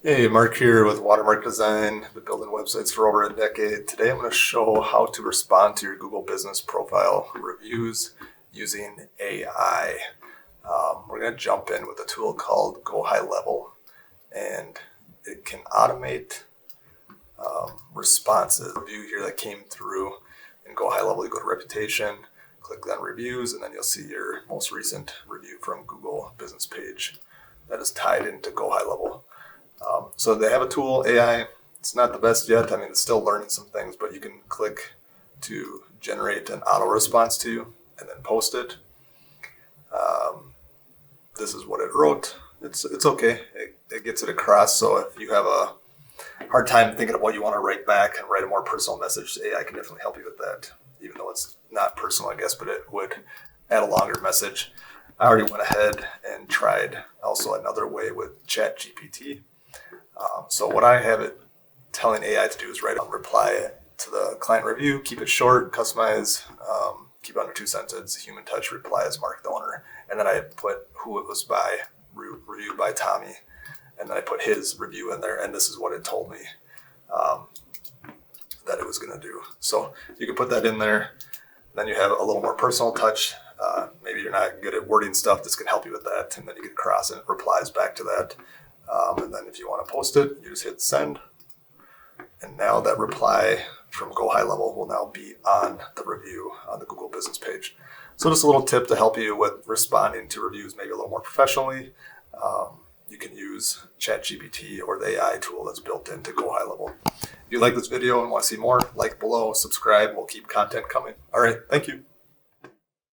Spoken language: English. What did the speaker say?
Hey, Mark here with Watermark Design. Been building websites for over a decade. Today I'm going to show how to respond to your Google Business Profile reviews using AI. We're going to jump in with a tool called Go High Level, and it can automate responses. Review here that came through in Go High Level. You go to Reputation, click on Reviews, and then you'll see your most recent review from Google Business page that is tied into Go High Level. So they have a tool, AI. It's not the best yet. I mean, it's still learning some things, but you can click to generate an auto response to you and then post it. This is what it wrote. It's okay. It gets it across. So if you have a hard time thinking of what you want to write back and write a more personal message, AI can definitely help you with that, even though it's not personal, I guess, but it would add a longer message. I already went ahead and tried also another way with ChatGPT. So what I have it telling AI to do is write a reply to the client review, keep it short, customize, keep it under 2 sentences, human touch, reply as Mark the owner. And then I put who it was by, reviewed by Tommy. And then I put his review in there, and this is what it told me that it was going to do. So you can put that in there. Then you have a little more personal touch. Maybe you're not good at wording stuff. This can help you with that. And then you can cross and it replies back to that. And then if you want to post it, you just hit send. And now that reply from Go High Level will now be on the review on the Google Business page. So just a little tip to help you with responding to reviews maybe a little more professionally. You can use ChatGPT or the AI tool that's built into Go High Level. If you like this video and want to see more, like below, subscribe. We'll keep content coming. All right. Thank you.